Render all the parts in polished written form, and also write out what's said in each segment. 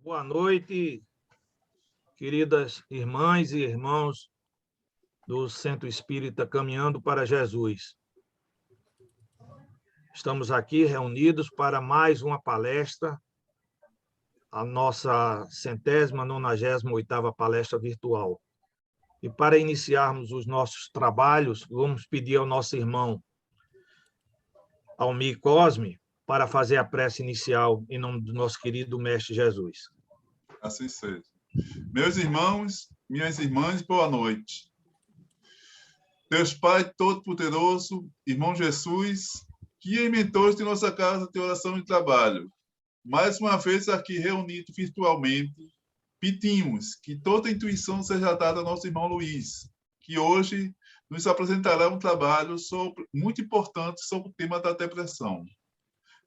Boa noite, queridas irmãs e irmãos do Centro Espírita Caminhando para Jesus. Estamos aqui reunidos para mais uma palestra, a nossa 198ª palestra virtual. E para iniciarmos os nossos trabalhos, vamos pedir ao nosso irmão Almir Cosme para fazer a prece inicial em nome do nosso querido Mestre Jesus. Assim seja. Meus irmãos, minhas irmãs, boa noite. Deus Pai Todo-Poderoso, irmão Jesus, guia e mentores de nossa casa de oração e trabalho. Mais uma vez aqui reunido virtualmente, pedimos que toda a intuição seja dada ao nosso irmão Luiz, que hoje nos apresentará um trabalho muito importante sobre o tema da depressão.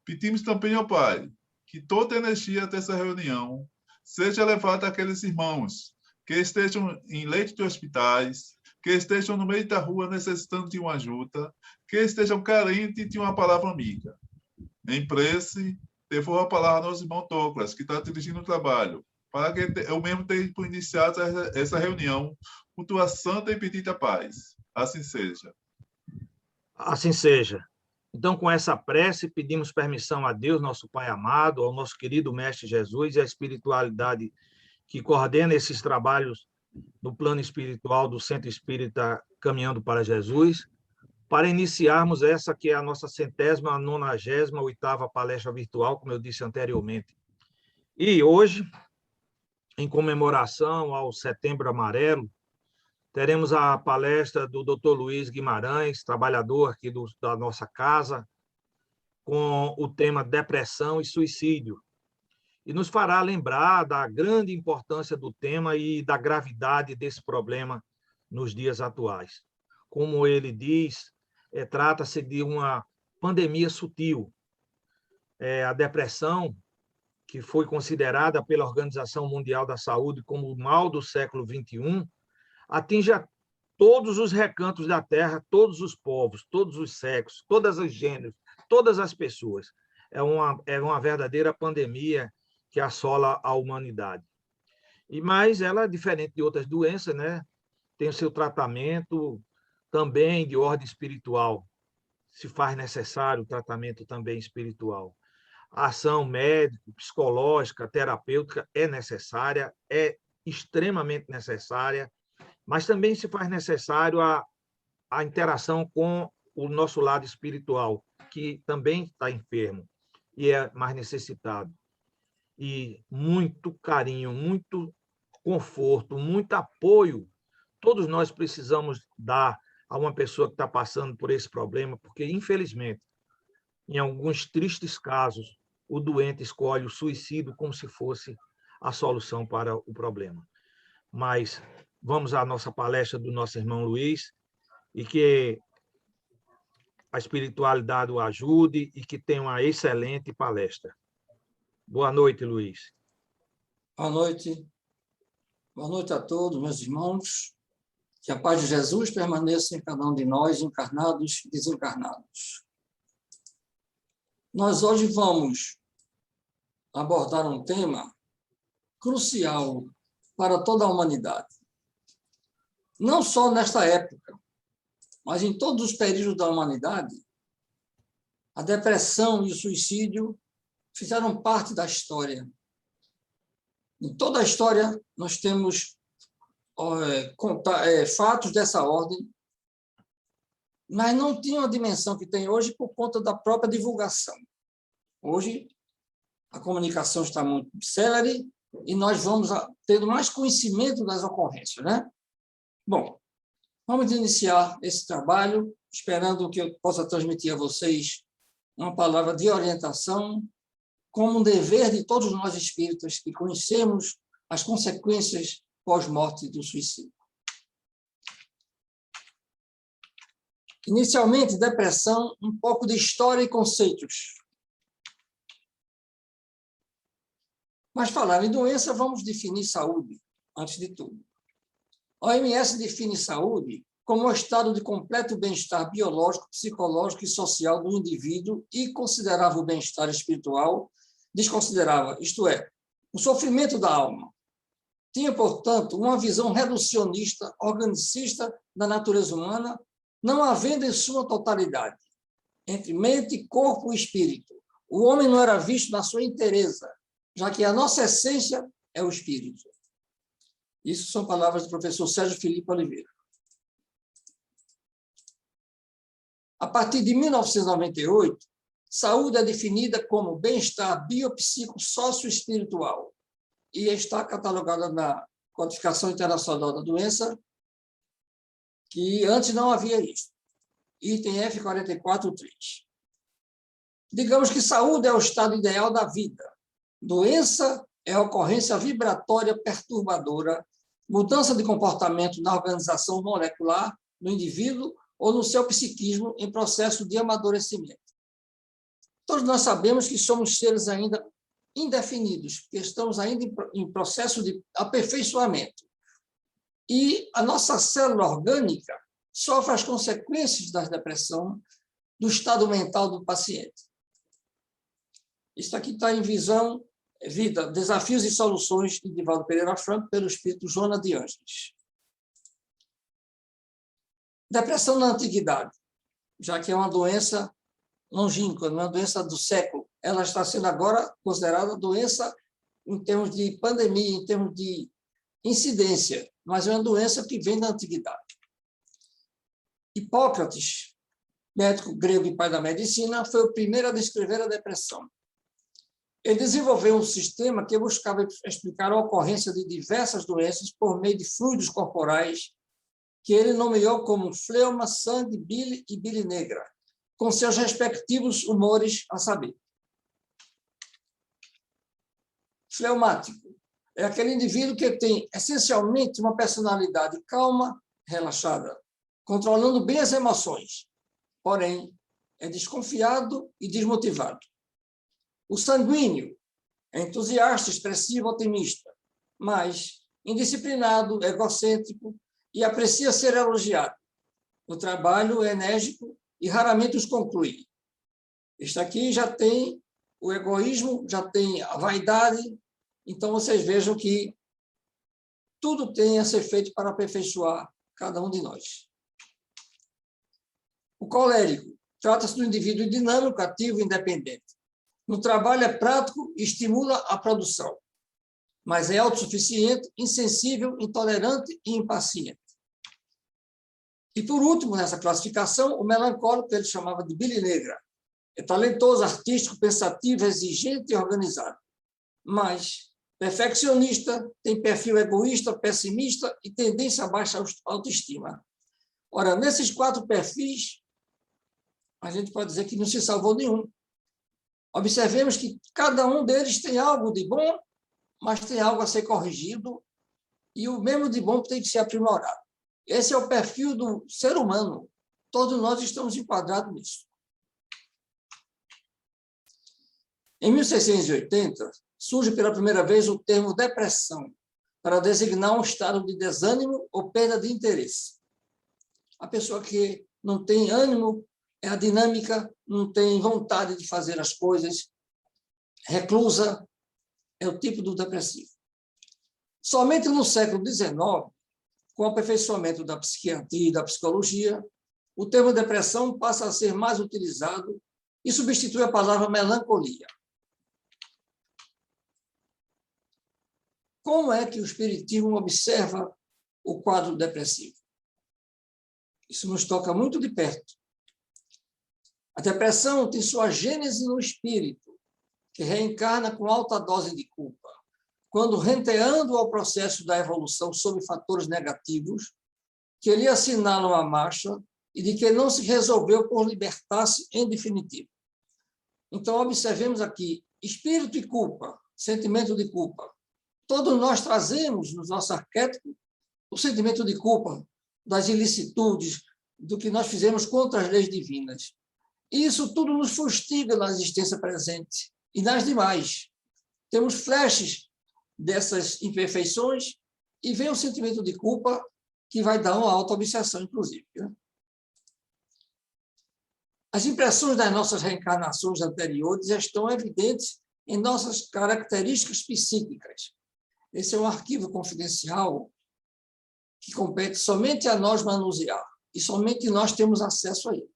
Pedimos também ao Pai que toda a energia dessa reunião seja levada àqueles irmãos que estejam em leito de hospitais, que estejam no meio da rua necessitando de uma ajuda, que estejam carentes de uma palavra amiga. Em prece, devolvo a palavra ao nosso irmão Douglas, que está dirigindo o trabalho, para que eu mesmo tenha iniciado essa reunião com tua santa e bendita paz. Assim seja. Assim seja. Então, com essa prece, pedimos permissão a Deus, nosso Pai amado, ao nosso querido Mestre Jesus e à espiritualidade que coordena esses trabalhos no plano espiritual do Centro Espírita Caminhando para Jesus, para iniciarmos essa que é a nossa 198ª palestra virtual, como eu disse anteriormente. E hoje, em comemoração ao Setembro Amarelo, teremos a palestra do Dr. Luiz Guimarães, trabalhador aqui da nossa casa, com o tema depressão e suicídio. E nos fará lembrar da grande importância do tema e da gravidade desse problema nos dias atuais. Como ele diz, trata-se de uma pandemia sutil. A depressão, que foi considerada pela Organização Mundial da Saúde como o mal do século XXI, atinge a todos os recantos da Terra, todos os povos, todos os sexos, todos os gêneros, todas as pessoas. É uma verdadeira pandemia que assola a humanidade. Mas ela é diferente de outras doenças, né? Tem o seu tratamento também de ordem espiritual. Se faz necessário o tratamento também espiritual. A ação médica, psicológica, terapêutica é necessária, é extremamente necessária, mas também se faz necessário a interação com o nosso lado espiritual, que também está enfermo e é mais necessitado. E muito carinho, muito conforto, muito apoio, todos nós precisamos dar a uma pessoa que está passando por esse problema, porque, infelizmente, em alguns tristes casos, o doente escolhe o suicídio como se fosse a solução para o problema. Mas vamos à nossa palestra do nosso irmão Luiz, e que a espiritualidade o ajude e que tenha uma excelente palestra. Boa noite, Luiz. Boa noite. Boa noite a todos, meus irmãos. Que a paz de Jesus permaneça em cada um de nós, encarnados e desencarnados. Nós hoje vamos abordar um tema crucial para toda a humanidade. Não só nesta época, mas em todos os períodos da humanidade, a depressão e o suicídio fizeram parte da história. Em toda a história, nós temos fatos dessa ordem, mas não tinham a dimensão que tem hoje por conta da própria divulgação. Hoje, a comunicação está muito célere e nós vamos tendo mais conhecimento das ocorrências, né? Bom, vamos iniciar esse trabalho, esperando que eu possa transmitir a vocês uma palavra de orientação, como um dever de todos nós espíritas que conhecemos as consequências pós-morte do suicídio. Inicialmente, depressão, um pouco de história e conceitos. Mas, falar em doença, vamos definir saúde, antes de tudo. A OMS define saúde como um estado de completo bem-estar biológico, psicológico e social do indivíduo e considerava o bem-estar espiritual desconsiderava, isto é, O sofrimento da alma tinha, portanto, uma visão reducionista, organicista da natureza humana, não havendo em sua totalidade, entre mente, corpo e espírito. O homem não era visto na sua inteireza, já que a nossa essência é o espírito. Isso são palavras do professor Sérgio Felipe Oliveira. A partir de 1998, saúde é definida como bem-estar biopsico-sócio-espiritual e está catalogada na Codificação Internacional da Doença, que antes não havia isso. Item F44.3. Digamos que saúde é o estado ideal da vida. Doença é a ocorrência vibratória perturbadora, mudança de comportamento na organização molecular do indivíduo ou no seu psiquismo em processo de amadurecimento. Todos nós sabemos que somos seres ainda indefinidos, porque estamos ainda em processo de aperfeiçoamento. E a nossa célula orgânica sofre as consequências da depressão, do estado mental do paciente. Isso aqui está em Visão, Vida, Desafios e Soluções, de Divaldo Pereira Franco, pelo espírito Joana de Ângeles. Depressão na antiguidade, já que é uma doença longínqua, não é uma doença do século, ela está sendo agora considerada doença em termos de pandemia, em termos de incidência, mas é uma doença que vem da antiguidade. Hipócrates, médico grego e pai da medicina, foi o primeiro a descrever a depressão. Ele desenvolveu um sistema que buscava explicar a ocorrência de diversas doenças por meio de fluidos corporais, que ele nomeou como fleuma, sangue, bile e bile negra, com seus respectivos humores a saber. Fleumático é aquele indivíduo que tem, essencialmente, uma personalidade calma, relaxada, controlando bem as emoções, porém, é desconfiado e desmotivado. O sanguíneo é entusiasta, expressivo, otimista, mas indisciplinado, egocêntrico e aprecia ser elogiado. O trabalho é enérgico e raramente os conclui. Este aqui já tem o egoísmo, já tem a vaidade, então vocês vejam que tudo tem a ser feito para aperfeiçoar cada um de nós. O colérico trata-se de um indivíduo dinâmico, ativo e independente. No trabalho é prático e estimula a produção, mas é autossuficiente, insensível, intolerante e impaciente. E, por último, nessa classificação, o melancólico, ele chamava de bile negra. É talentoso, artístico, pensativo, exigente e organizado, mas perfeccionista, tem perfil egoísta, pessimista e tendência a baixa autoestima. Ora, nesses 4 perfis, a gente pode dizer que não se salvou nenhum. Observemos que cada um deles tem algo de bom, mas tem algo a ser corrigido, e o mesmo de bom tem que ser aprimorado. Esse é o perfil do ser humano. Todos nós estamos enquadrados nisso. Em 1680, surge pela primeira vez o termo depressão, para designar um estado de desânimo ou perda de interesse. A pessoa que não tem ânimo, é adinâmica, não tem vontade de fazer as coisas, reclusa, é o tipo do depressivo. Somente no século XIX, com o aperfeiçoamento da psiquiatria e da psicologia, o termo depressão passa a ser mais utilizado e substitui a palavra melancolia. Como é que o espiritismo observa o quadro depressivo? Isso nos toca muito de perto. A depressão tem sua gênese no espírito, que reencarna com alta dose de culpa, quando, renteando ao processo da evolução sob fatores negativos, que lhe assinalam a marcha e de que não se resolveu por libertar-se em definitivo. Então, observemos aqui, espírito e culpa, sentimento de culpa. Todos nós trazemos no nosso arquétipo o sentimento de culpa, das ilicitudes, do que nós fizemos contra as leis divinas. E isso tudo nos fustiga na existência presente e nas demais. Temos flashes dessas imperfeições e vem o sentimento de culpa que vai dar uma auto-obsessão, inclusive. As impressões das nossas reencarnações anteriores já estão evidentes em nossas características psíquicas. Esse é um arquivo confidencial que compete somente a nós manusear, e somente nós temos acesso a ele.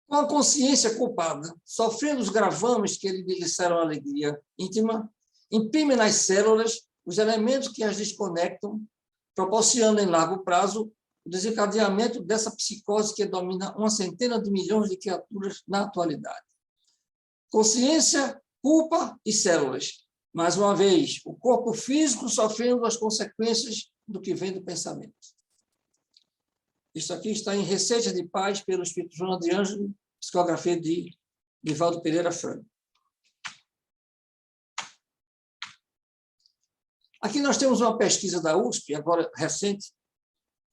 Com a consciência culpada, sofrendo os gravames que lhe disseram alegria íntima, imprime nas células os elementos que as desconectam, proporcionando em largo prazo o desencadeamento dessa psicose que domina 100 milhões de criaturas na atualidade. Consciência, culpa e células. Mais uma vez, o corpo físico sofrendo as consequências do que vem do pensamento. Isso aqui está em Receita de Paz, pelo Espírito Joana de Ângelo, psicografia de Divaldo Pereira Franco. Aqui nós temos uma pesquisa da USP, agora recente,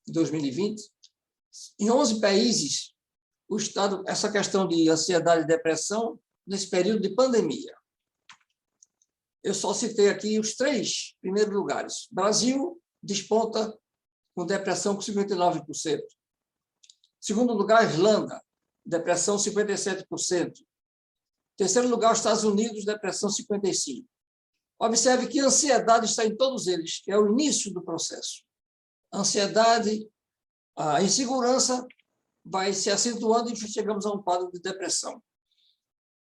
em 2020. Em 11 países, o estado, essa questão de ansiedade e depressão, nesse período de pandemia. Eu só citei aqui os 3 primeiros lugares. Brasil desponta com depressão com 59%. Segundo lugar, Irlanda, depressão 57%. Terceiro lugar, os Estados Unidos, depressão 55%. Observe que a ansiedade está em todos eles, que é o início do processo. A ansiedade, a insegurança vai se acentuando e chegamos a um quadro de depressão.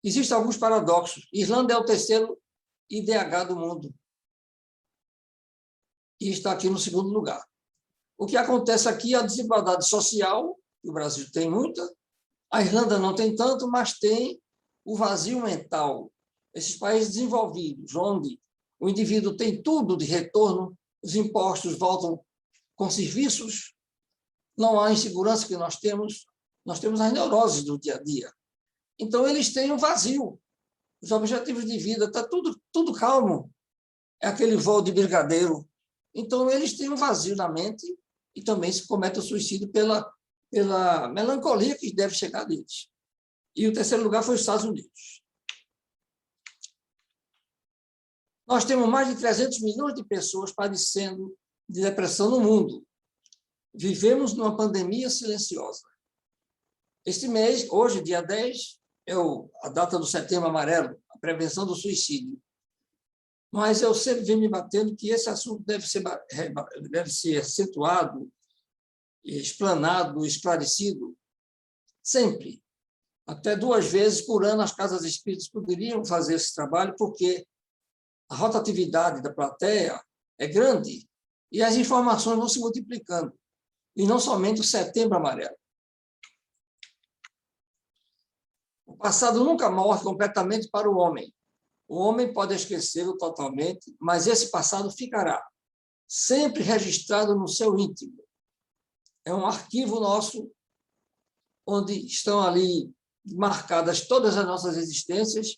Existem alguns paradoxos. Irlanda é o terceiro IDH do mundo. E está aqui no segundo lugar. O que acontece aqui é a desigualdade social, que o Brasil tem muita, a Irlanda não tem tanto, mas tem o vazio mental. Esses países desenvolvidos, onde o indivíduo tem tudo de retorno, os impostos voltam com serviços, não há insegurança que nós temos as neuroses do dia a dia. Então, eles têm um vazio. Os objetivos de vida, está tudo calmo. É aquele voo de brigadeiro. Então, eles têm um vazio na mente e também se comete o suicídio pela melancolia que deve chegar deles. E o terceiro lugar foi os Estados Unidos. Nós temos mais de 300 milhões de pessoas padecendo de depressão no mundo. Vivemos numa pandemia silenciosa. Este mês, hoje, dia 10, é a data do Setembro Amarelo, a prevenção do suicídio. Mas eu sempre venho me batendo que esse assunto deve ser acentuado, explanado, esclarecido, sempre. Até 2 vezes por ano as casas espíritas poderiam fazer esse trabalho, porque a rotatividade da plateia é grande e as informações vão se multiplicando. E não somente o Setembro Amarelo. O passado nunca morre completamente para o homem. O homem pode esquecê-lo totalmente, mas esse passado ficará sempre registrado no seu íntimo. É um arquivo nosso, onde estão ali marcadas todas as nossas existências,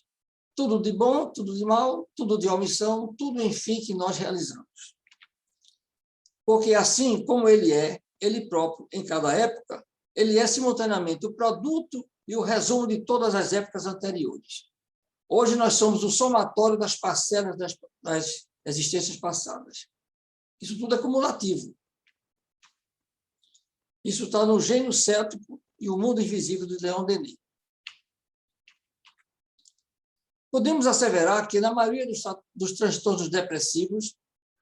tudo de bom, tudo de mal, tudo de omissão, tudo, enfim, que nós realizamos. Porque assim como ele próprio, em cada época, ele é simultaneamente o produto e o resumo de todas as épocas anteriores. Hoje nós somos o somatório das parcelas das existências passadas. Isso tudo é cumulativo. Isso está no Gênio Céltico e o Mundo Invisível de Leon Denis. Podemos asseverar que, na maioria dos transtornos depressivos,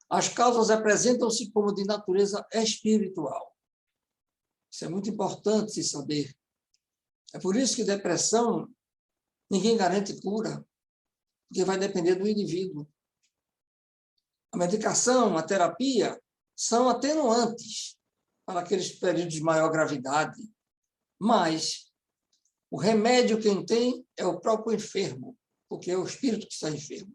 as causas apresentam-se como de natureza espiritual. Isso é muito importante se saber. É por isso que depressão, ninguém garante cura, porque vai depender do indivíduo. A medicação, a terapia, são atenuantes para aqueles períodos de maior gravidade, mas o remédio quem tem é o próprio enfermo, porque é o espírito que está enfermo.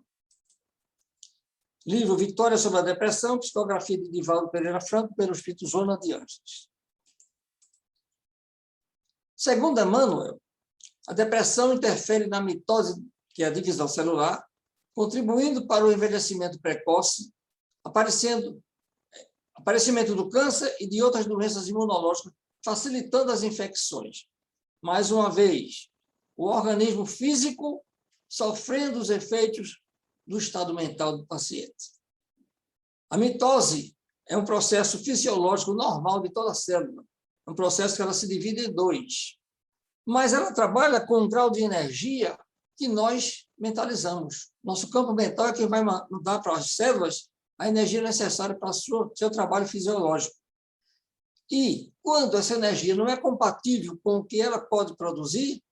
Livro Vitória sobre a Depressão, psicografia de Divaldo Pereira Franco, pelo Espírito Joana de Ângeles. Segundo Emmanuel, a depressão interfere na mitose, que é a divisão celular, contribuindo para o envelhecimento precoce, aparecimento do câncer e de outras doenças imunológicas, facilitando as infecções. Mais uma vez, o organismo físico sofrendo os efeitos do estado mental do paciente. A mitose é um processo fisiológico normal de toda célula. É um processo que ela se divide em 2. mas ela trabalha com um grau de energia que nós mentalizamos. Nosso campo mental é quem vai mandar para as células a energia necessária para o seu trabalho fisiológico. E, quando essa energia não é compatível com o que ela pode produzir,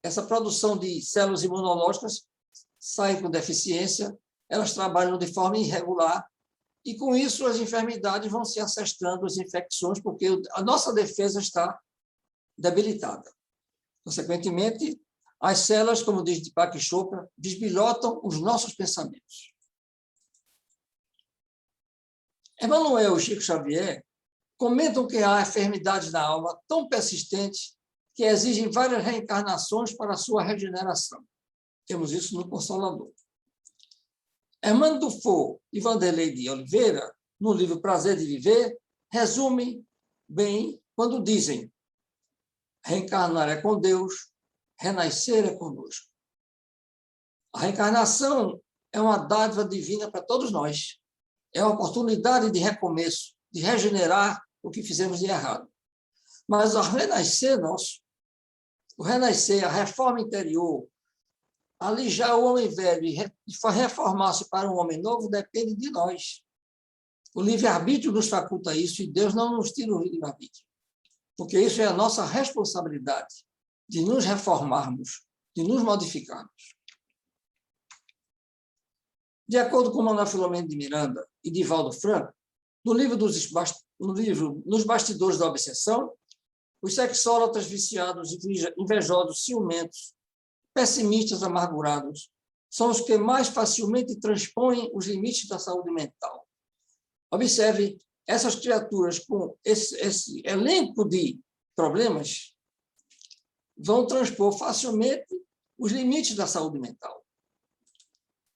essa produção de células imunológicas sai com deficiência, elas trabalham de forma irregular, e, com isso, as enfermidades vão se acestrando, as infecções, porque a nossa defesa está debilitada. Consequentemente, as células, como diz Deepak Chopra, bisbilhotam os nossos pensamentos. Emmanuel e Chico Xavier comentam que há enfermidades da alma tão persistentes que exigem várias reencarnações para a sua regeneração. Temos isso no Consolador. Hermano Dufour e Vanderlei de Oliveira, no livro Prazer de Viver, resumem bem quando dizem: reencarnar é com Deus, renascer é conosco. A reencarnação é uma dádiva divina para todos nós. É uma oportunidade de recomeço, de regenerar o que fizemos de errado. Mas o renascer nosso, o renascer, a reforma interior, ali já o homem velho e reformar-se para um homem novo depende de nós. O livre-arbítrio nos faculta isso e Deus não nos tira o livre-arbítrio, porque isso é a nossa responsabilidade de nos reformarmos, de nos modificarmos. De acordo com Manuel Filomeno de Miranda e Divaldo Franco, no livro Nos Bastidores da Obsessão, os sexólatras viciados, invejosos, ciumentos, pessimistas, amargurados, são os que mais facilmente transpõem os limites da saúde mental. Observe, essas criaturas com esse elenco de problemas vão transpor facilmente os limites da saúde mental.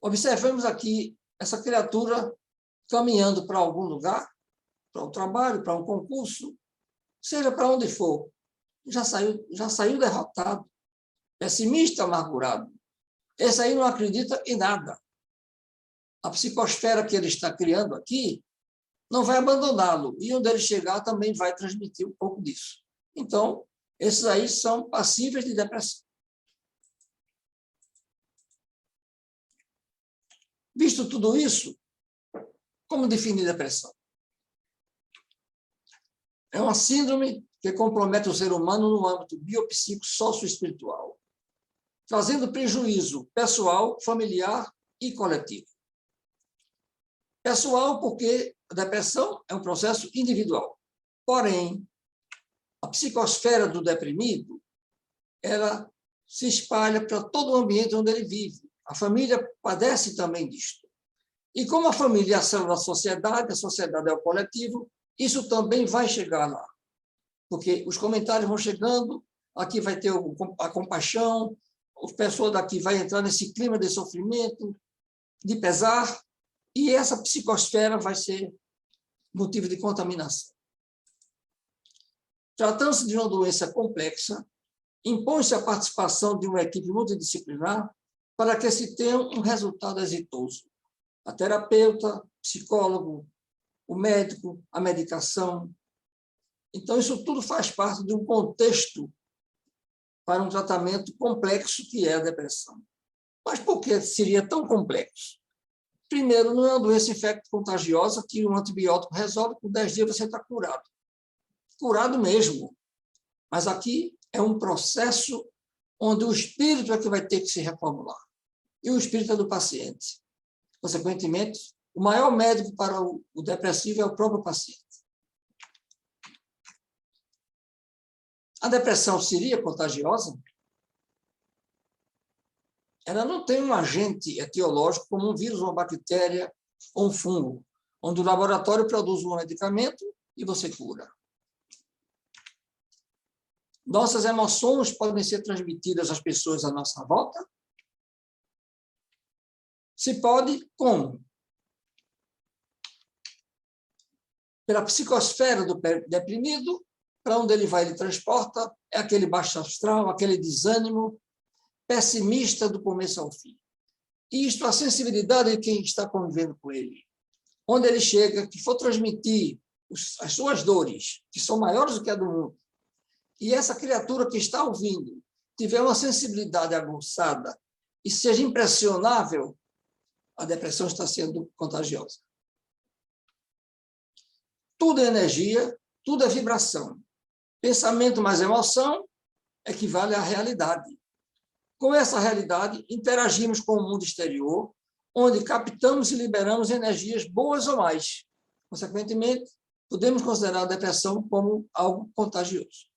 Observemos aqui essa criatura caminhando para algum lugar, para o trabalho, para um concurso, seja para onde for, já saiu derrotado, pessimista, amargurado. Esse aí não acredita em nada. A psicosfera que ele está criando aqui não vai abandoná-lo, e onde ele chegar também vai transmitir um pouco disso. Então, esses aí são passíveis de depressão. Visto tudo isso, como definir depressão? É uma síndrome que compromete o ser humano no âmbito biopsíquico, socioespiritual, trazendo prejuízo pessoal, familiar e coletivo. Pessoal, porque a depressão é um processo individual. Porém, a psicosfera do deprimido, ela se espalha para todo o ambiente onde ele vive. A família padece também disto. E como a família é a célula da sociedade, a sociedade é o coletivo, isso também vai chegar lá. Porque os comentários vão chegando, aqui vai ter a compaixão, as pessoas daqui vão entrar nesse clima de sofrimento, de pesar, e essa psicosfera vai ser motivo de contaminação. Tratando-se de uma doença complexa, impõe-se a participação de uma equipe multidisciplinar para que se tenha um resultado exitoso. A terapeuta, psicólogo, o médico, a medicação. Então, isso tudo faz parte de um contexto para um tratamento complexo que é a depressão. Mas por que seria tão complexo? Primeiro, não é uma doença infecto-contagiosa que um antibiótico resolve, com 10 dias você está curado. Curado mesmo. Mas aqui é um processo onde o espírito é que vai ter que se reformular. E o espírito é do paciente. Consequentemente, o maior médico para o depressivo é o próprio paciente. A depressão seria contagiosa? Ela não tem um agente etiológico como um vírus, uma bactéria ou um fungo, onde o laboratório produz um medicamento e você cura. Nossas emoções podem ser transmitidas às pessoas à nossa volta? Se pode, como? Pela psicosfera do deprimido, para onde ele vai, ele transporta, é aquele baixo astral, aquele desânimo, pessimista do começo ao fim. E isto, a sensibilidade de quem está convivendo com ele. Onde ele chega, que for transmitir as suas dores, que são maiores do que a do mundo, e essa criatura que está ouvindo tiver uma sensibilidade aguçada e seja impressionável, a depressão está sendo contagiosa. Tudo é energia, tudo é vibração. Pensamento mais emoção equivale à realidade. Com essa realidade, interagimos com o mundo exterior, onde captamos e liberamos energias boas ou mais. Consequentemente, podemos considerar a depressão como algo contagioso.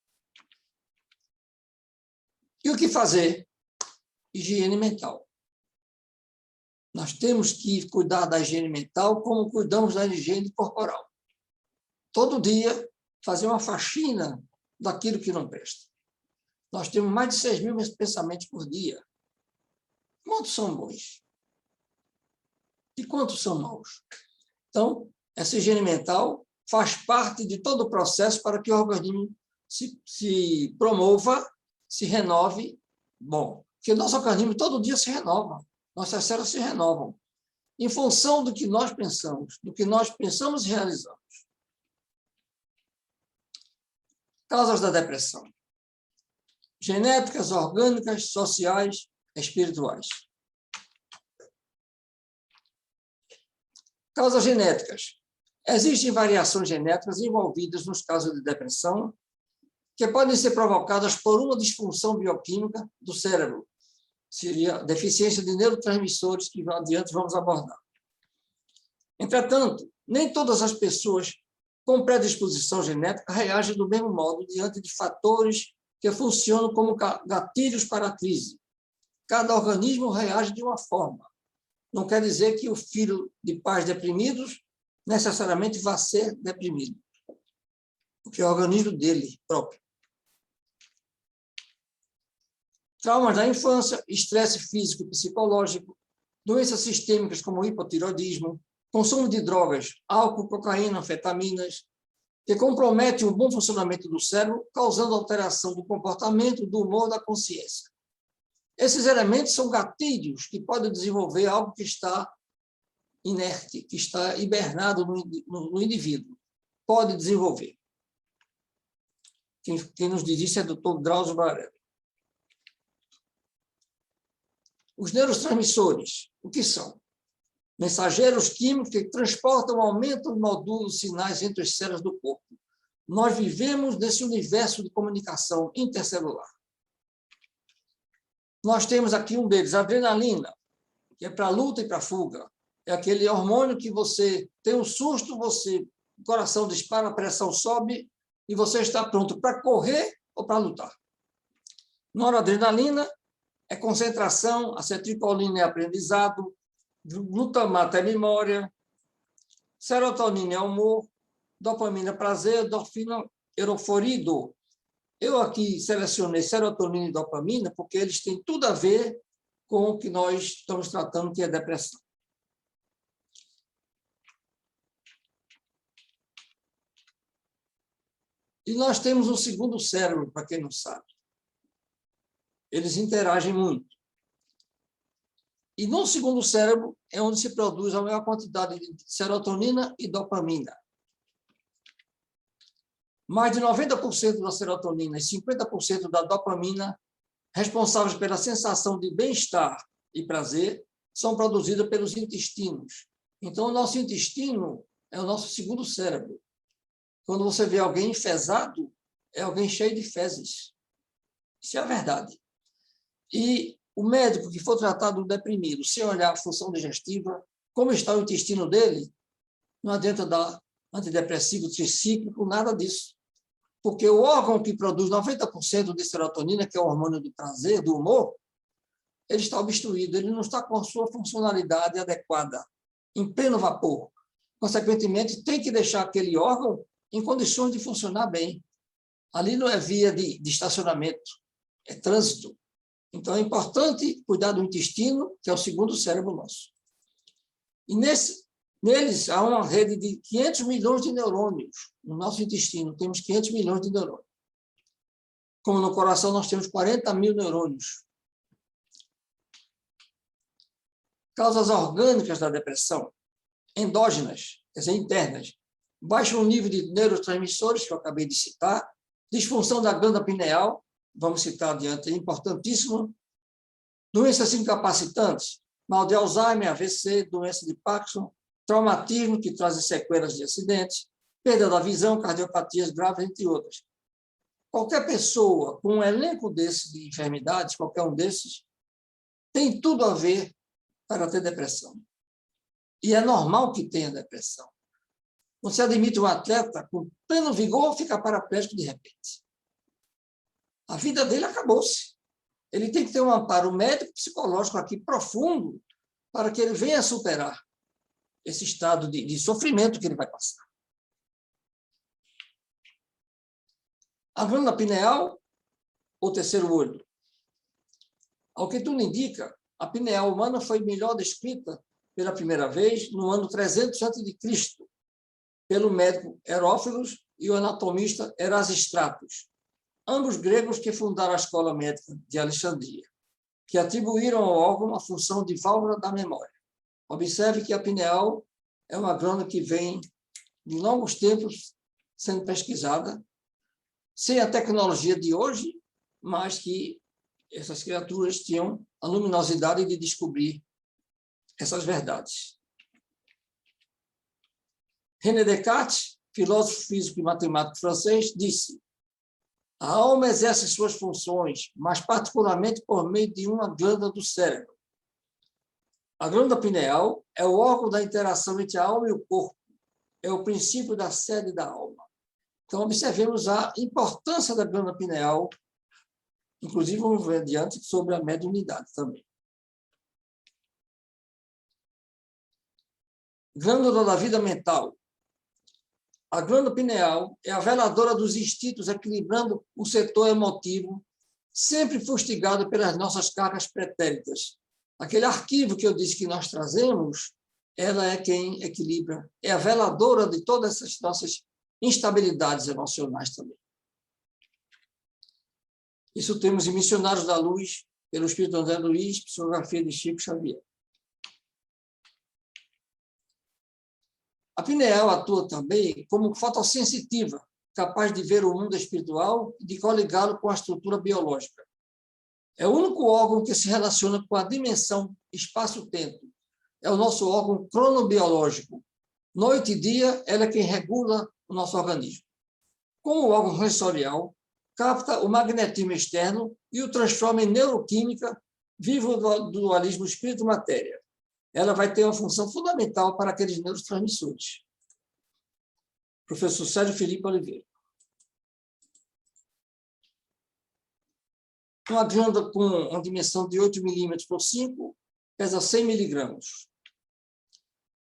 E o que fazer? Higiene mental. Nós temos que cuidar da higiene mental como cuidamos da higiene corporal. Todo dia, fazer uma faxina daquilo que não presta. Nós temos mais de 6.000 pensamentos por dia. Quantos são bons? E quantos são maus? Então, essa higiene mental faz parte de todo o processo para que o organismo se promova, se renove. Bom, porque o nosso organismo todo dia se renova, nossas células se renovam, em função do que nós pensamos e realizamos. Causas da depressão: genéticas, orgânicas, sociais, espirituais. Causas genéticas. Existem variações genéticas envolvidas nos casos de depressão que podem ser provocadas por uma disfunção bioquímica do cérebro. Seria deficiência de neurotransmissores, que adiante vamos abordar. Entretanto, nem todas as pessoas com predisposição genética reagem do mesmo modo diante de fatores que funcionam como gatilhos para a crise. Cada organismo reage de uma forma. Não quer dizer que o filho de pais deprimidos necessariamente vai ser deprimido, porque é o organismo dele próprio. Traumas da infância, estresse físico e psicológico, doenças sistêmicas como hipotiroidismo, consumo de drogas, álcool, cocaína, anfetaminas, que comprometem o bom funcionamento do cérebro, causando alteração do comportamento, do humor, da consciência. Esses elementos são gatilhos que podem desenvolver algo que está inerte, que está hibernado no indivíduo. Pode desenvolver. Quem nos diz isso é o Dr. Drauzio Varela. Os neurotransmissores, o que são? Mensageiros químicos que transportam, aumentam, modulam sinais entre as células do corpo. Nós vivemos nesse universo de comunicação intercelular. Nós temos aqui um deles, a adrenalina, que é para a luta e para a fuga. É aquele hormônio que você tem um susto, o coração dispara, a pressão sobe e você está pronto para correr ou para lutar. Noradrenalina é concentração, acetilcolina é aprendizado, glutamato é memória, serotonina é humor, dopamina é prazer, endorfina euforido. Eu aqui selecionei serotonina e dopamina porque eles têm tudo a ver com o que nós estamos tratando, que é depressão. E nós temos um segundo cérebro, para quem não sabe. Eles interagem muito. E no segundo cérebro é onde se produz a maior quantidade de serotonina e dopamina. Mais de 90% da serotonina e 50% da dopamina, responsáveis pela sensação de bem-estar e prazer, são produzidas pelos intestinos. Então, o nosso intestino é o nosso segundo cérebro. Quando você vê alguém enfesado, é alguém cheio de fezes. Isso é a verdade. E o médico que for tratar do deprimido, se olhar a função digestiva, como está o intestino dele, não adianta dar antidepressivo tricíclico, nada disso. Porque o órgão que produz 90% de serotonina, que é o hormônio do prazer, do humor, ele está obstruído, ele não está com a sua funcionalidade adequada, em pleno vapor. Consequentemente, tem que deixar aquele órgão em condições de funcionar bem. Ali não é via de estacionamento, é trânsito. Então, é importante cuidar do intestino, que é o segundo cérebro nosso. E neles há uma rede de 500 milhões de neurônios. No nosso intestino temos 500 milhões de neurônios. Como no coração nós temos 40 mil neurônios. Causas orgânicas da depressão, endógenas, quer dizer, internas. Baixo nível de neurotransmissores, que eu acabei de citar, Disfunção da glândula pineal, vamos citar adiante, é importantíssimo. Doenças incapacitantes, mal de Alzheimer, AVC, doença de Parkinson, traumatismo, que trazem sequelas de acidentes, perda da visão, cardiopatias graves, entre outras. Qualquer pessoa com um elenco desse de enfermidades, qualquer um desses, tem tudo a ver para ter depressão. E é normal que tenha depressão. Você admite um atleta com pleno vigor fica paraplégico de repente. A vida dele acabou-se. Ele tem que ter um amparo médico psicológico aqui profundo para que ele venha superar esse estado de sofrimento que ele vai passar. A glândula pineal, ou terceiro olho. Ao que tudo indica, a pineal humana foi melhor descrita pela primeira vez no ano 300 a.C., pelo médico Herófilos e o anatomista Erasistratos, ambos gregos que fundaram a Escola Médica de Alexandria, que atribuíram ao órgão a função de válvula da memória. Observe que a pineal é uma glândula que vem de longos tempos sendo pesquisada, sem a tecnologia de hoje, mas que essas criaturas tinham a luminosidade de descobrir essas verdades. René Descartes, filósofo físico e matemático francês, disse: a alma exerce suas funções, mas particularmente por meio de uma glândula do cérebro. A glândula pineal é o órgão da interação entre a alma e o corpo, é o princípio da sede da alma. Então, observemos a importância da glândula pineal, inclusive vamos ver adiante sobre a mediunidade também. Glândula da vida mental. A glândula pineal é a veladora dos instintos, equilibrando o setor emotivo, sempre fustigado pelas nossas cargas pretéritas. Aquele arquivo que eu disse que nós trazemos, ela é quem equilibra, é a veladora de todas essas nossas instabilidades emocionais também. Isso temos em Missionários da Luz, pelo Espírito André Luiz, psicografia de Chico Xavier. A pineal atua também como fotossensitiva, capaz de ver o mundo espiritual e de coligá-lo com a estrutura biológica. É o único órgão que se relaciona com a dimensão espaço-tempo. É o nosso órgão cronobiológico. Noite e dia, ela é quem regula o nosso organismo. Como o órgão sensorial, capta o magnetismo externo e o transforma em neuroquímica, vivo do dualismo espírito-matéria. Ela vai ter uma função fundamental para aqueles neurotransmissores. Professor Sérgio Felipe Oliveira. Uma glândula com uma dimensão de 8 milímetros por 5, pesa 100 miligramas.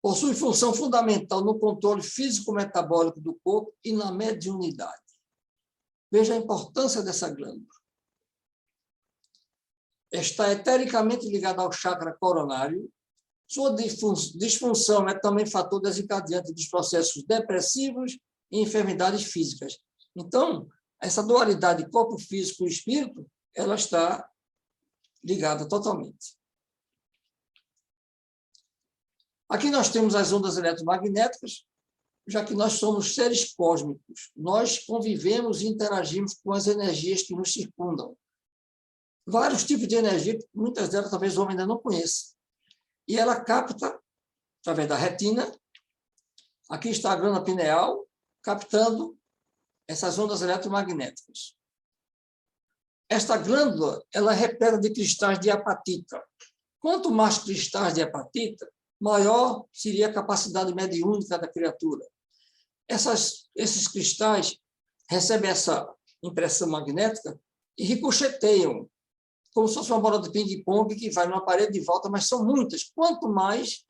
Possui função fundamental no controle físico-metabólico do corpo e na mediunidade. Veja a importância dessa glândula. Está etericamente ligada ao chakra coronário. Sua disfunção é também fator desencadeante dos processos depressivos e enfermidades físicas. Então, essa dualidade corpo físico e espírito, ela está ligada totalmente. Aqui nós temos as ondas eletromagnéticas, já que nós somos seres cósmicos. Nós convivemos e interagimos com as energias que nos circundam. Vários tipos de energia, muitas delas talvez o homem ainda não conheça. E ela capta, através da retina, aqui está a glândula pineal, captando essas ondas eletromagnéticas. Esta glândula, ela é repleta de cristais de apatita. Quanto mais cristais de apatita, maior seria a capacidade mediúnica da criatura. Esses cristais recebem essa impressão magnética e ricocheteiam, como se fosse uma bola de ping-pong que vai numa parede de volta, mas são muitas. Quanto mais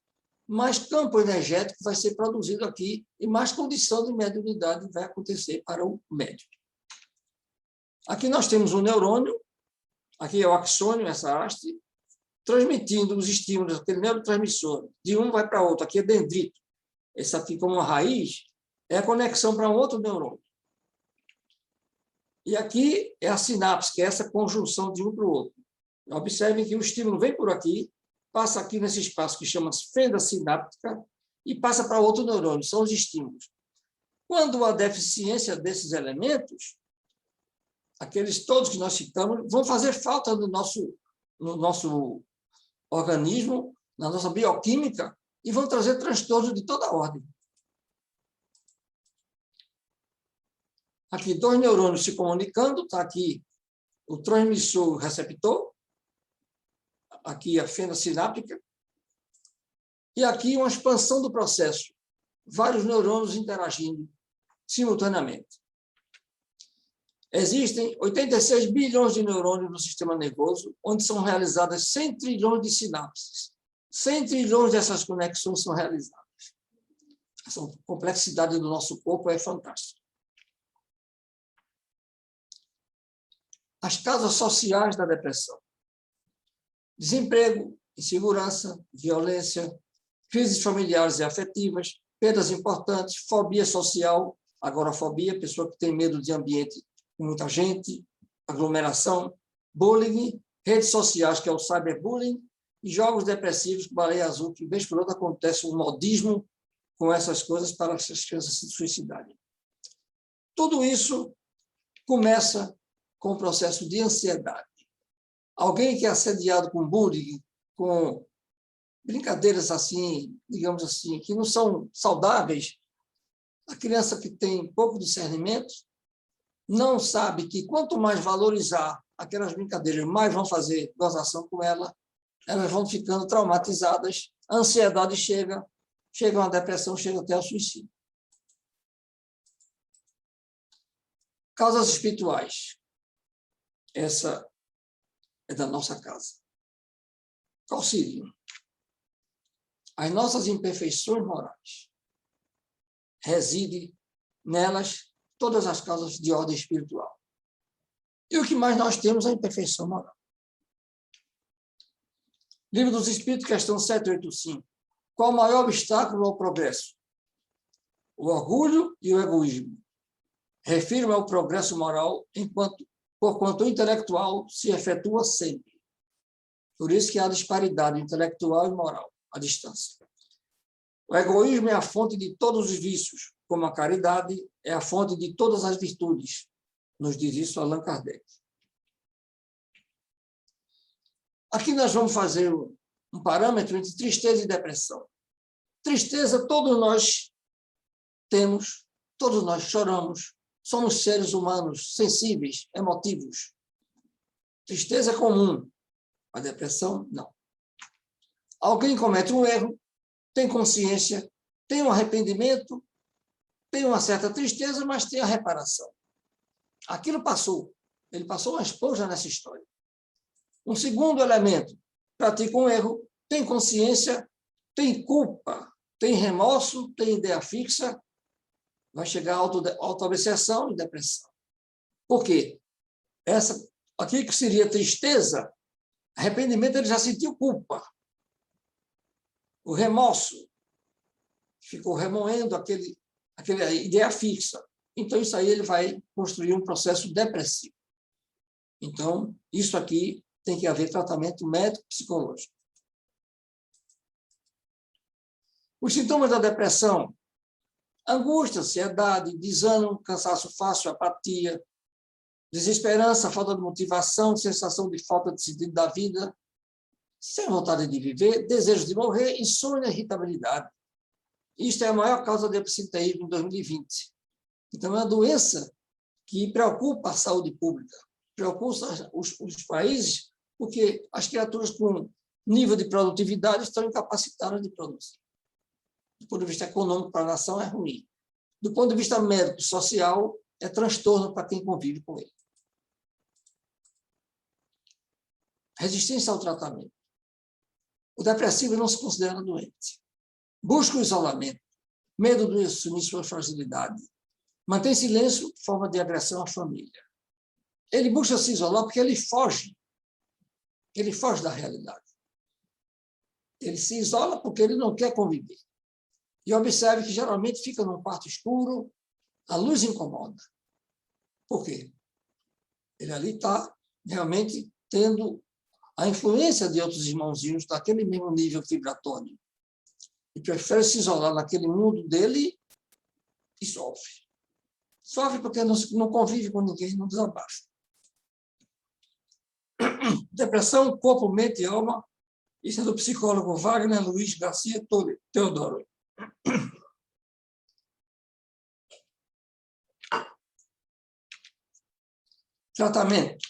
campo energético vai ser produzido aqui e mais condição de mediunidade vai acontecer para o médium. Aqui nós temos um neurônio, aqui é o axônio, essa haste, transmitindo os estímulos, aquele neurotransmissor, de um vai para outro. Aqui é dendrito. Esse aqui, como uma raiz, é a conexão para um outro neurônio. E aqui é a sinapse, que é essa conjunção de um para o outro. Observem que o estímulo vem por aqui, passa aqui nesse espaço que chama-se fenda sináptica e passa para outro neurônio, são os estímulos. Quando há deficiência desses elementos, aqueles todos que nós citamos, vão fazer falta no nosso organismo, na nossa bioquímica, e vão trazer transtornos de toda ordem. Aqui, 2 neurônios se comunicando, está aqui o transmissor e o receptor, aqui a fenda sináptica, e aqui uma expansão do processo, vários neurônios interagindo simultaneamente. Existem 86 bilhões de neurônios no sistema nervoso, onde são realizadas 100 trilhões de sinapses. 100 trilhões dessas conexões são realizadas. Essa complexidade do nosso corpo é fantástica. As causas sociais da depressão: desemprego, insegurança, violência, crises familiares e afetivas, perdas importantes, fobia social, agorafobia, pessoa que tem medo de ambiente com muita gente, aglomeração, bullying, redes sociais, que é o cyberbullying, e jogos depressivos, baleia azul, que vez por outra acontece um modismo com essas coisas para as crianças se suicidarem. Tudo isso começa com o processo de ansiedade. Alguém que é assediado com bullying, com brincadeiras assim, digamos assim, que não são saudáveis, a criança que tem pouco discernimento não sabe que quanto mais valorizar aquelas brincadeiras, mais vão fazer gozação com ela, elas vão ficando traumatizadas, a ansiedade chega a depressão, chega até ao suicídio. Causas espirituais. Essa é da nossa casa. Qual seria? As nossas imperfeições morais. Reside nelas todas as causas de ordem espiritual. E o que mais nós temos é a imperfeição moral. Livro dos Espíritos, questão 785. Qual o maior obstáculo ao progresso? O orgulho e o egoísmo. Refiro-me ao progresso moral porquanto o intelectual se efetua sempre. Por isso que há disparidade intelectual e moral, à distância. O egoísmo é a fonte de todos os vícios, como a caridade é a fonte de todas as virtudes. Nos diz isso Allan Kardec. Aqui nós vamos fazer um parâmetro entre tristeza e depressão. Tristeza todos nós temos, todos nós choramos, somos seres humanos sensíveis, emotivos. Tristeza é comum, a depressão não. Alguém comete um erro, tem consciência, tem um arrependimento, tem uma certa tristeza, mas tem a reparação. Aquilo passou. Ele passou uma esponja nessa história. Um segundo elemento, pratica um erro, tem consciência, tem culpa, tem remorso, tem ideia fixa, vai chegar a autoobsessão e depressão. Por quê? Aqui que seria tristeza, arrependimento, ele já sentiu culpa. O remorso, ficou remoendo aquela ideia fixa. Então, isso aí ele vai construir um processo depressivo. Então, isso aqui tem que haver tratamento médico-psicológico. Os sintomas da depressão: angústia, ansiedade, desânimo, cansaço fácil, apatia, desesperança, falta de motivação, sensação de falta de sentido da vida, sem vontade de viver, desejo de morrer, insônia e irritabilidade. Isto é a maior causa de absenteísmo em 2020. Então, é uma doença que preocupa a saúde pública, preocupa os países, porque as criaturas com nível de produtividade estão incapacitadas de produzir. Do ponto de vista econômico, para a nação, é ruim. Do ponto de vista médico e social, é transtorno para quem convive com ele. Resistência ao tratamento. O depressivo não se considera doente. Busca o isolamento, medo de assumir sua fragilidade. Mantém silêncio, forma de agressão à família. Ele busca se isolar porque ele foge da realidade. Ele se isola porque ele não quer conviver. E observe que geralmente fica num quarto escuro, a luz incomoda. Por quê? Ele ali está realmente tendo a influência de outros irmãozinhos daquele mesmo nível vibratório. E prefere se isolar naquele mundo dele e sofre. Sofre porque não convive com ninguém, não desabafa. Depressão, corpo, mente e alma. Isso é do psicólogo Wagner Luiz Garcia Teodoro. Tratamento.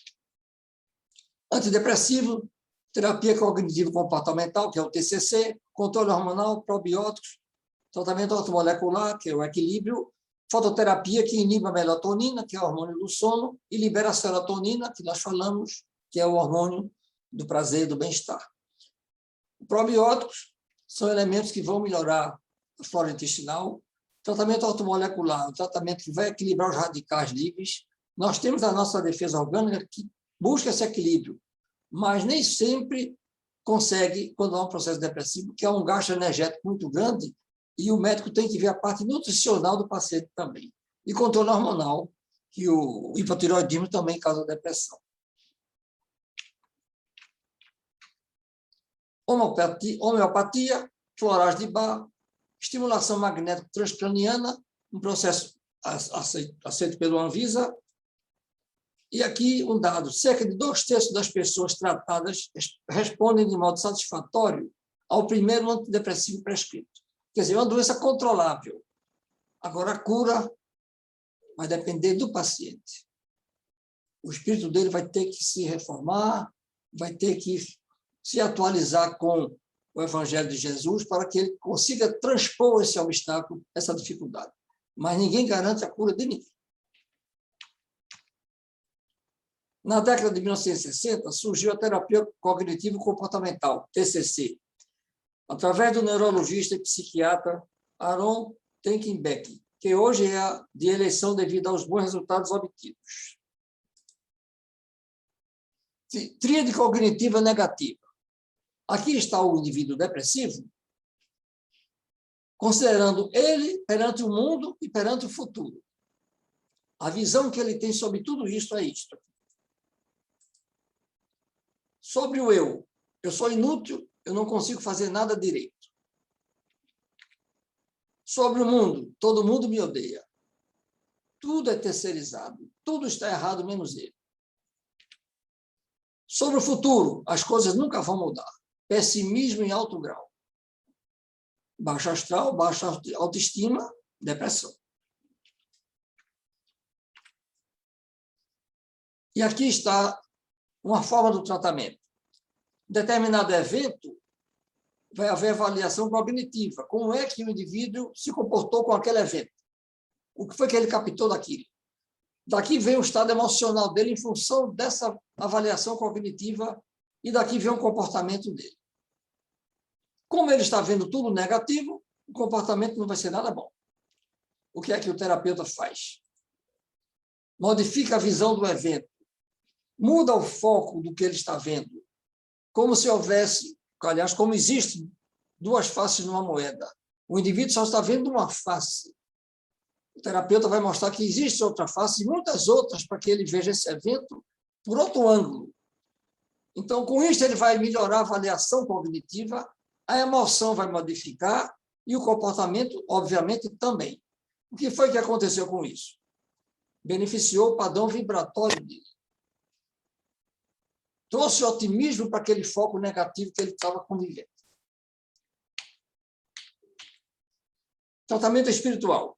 Antidepressivo, terapia cognitivo-comportamental, que é o TCC, controle hormonal, probióticos, tratamento ortomolecular, que é o equilíbrio, fototerapia, que inibe a melatonina, que é o hormônio do sono, e libera a serotonina, que nós falamos, que é o hormônio do prazer e do bem-estar. Probióticos são elementos que vão melhorar a flora intestinal. Tratamento ortomolecular, o tratamento que vai equilibrar os radicais livres. Nós temos a nossa defesa orgânica que busca esse equilíbrio, mas nem sempre consegue quando há um processo depressivo, que é um gasto energético muito grande, e o médico tem que ver a parte nutricional do paciente também. E controle hormonal, que o hipotireoidismo também causa depressão. Homeopatia, florais de Bach, estimulação magnética transcraniana, um processo aceito pelo Anvisa. E aqui um dado, cerca de 2/3 das pessoas tratadas respondem de modo satisfatório ao primeiro antidepressivo prescrito. Quer dizer, é uma doença controlável. Agora, a cura vai depender do paciente. O espírito dele vai ter que se reformar, vai ter que se atualizar com o Evangelho de Jesus para que ele consiga transpor esse obstáculo, essa dificuldade. Mas ninguém garante a cura de ninguém. Na década de 1960, surgiu a terapia cognitivo-comportamental, TCC, através do neurologista e psiquiatra Aaron Tenkenbeck, que hoje é de eleição devido aos bons resultados obtidos. Tríade cognitiva negativa. Aqui está o indivíduo depressivo, considerando ele perante o mundo e perante o futuro. A visão que ele tem sobre tudo isso é isto. Sobre o eu sou inútil, eu não consigo fazer nada direito. Sobre o mundo, todo mundo me odeia. Tudo é terceirizado, tudo está errado, menos ele. Sobre o futuro, as coisas nunca vão mudar. Pessimismo em alto grau. Baixo astral, baixa autoestima, depressão. E aqui está uma forma do tratamento. Determinado evento, vai haver avaliação cognitiva. Como é que o indivíduo se comportou com aquele evento? O que foi que ele captou daquilo? Daqui vem o estado emocional dele em função dessa avaliação cognitiva e daqui vem o comportamento dele. Como ele está vendo tudo negativo, o comportamento não vai ser nada bom. O que é que o terapeuta faz? Modifica a visão do evento, muda o foco do que ele está vendo, como se houvesse, aliás, como existe duas faces numa moeda. O indivíduo só está vendo uma face. O terapeuta vai mostrar que existe outra face e muitas outras para que ele veja esse evento por outro ângulo. Então, com isso, ele vai melhorar a avaliação cognitiva, a emoção vai modificar e o comportamento, obviamente, também. O que foi que aconteceu com isso? Beneficiou o padrão vibratório dele. Trouxe otimismo para aquele foco negativo que ele estava convivendo. Tratamento espiritual.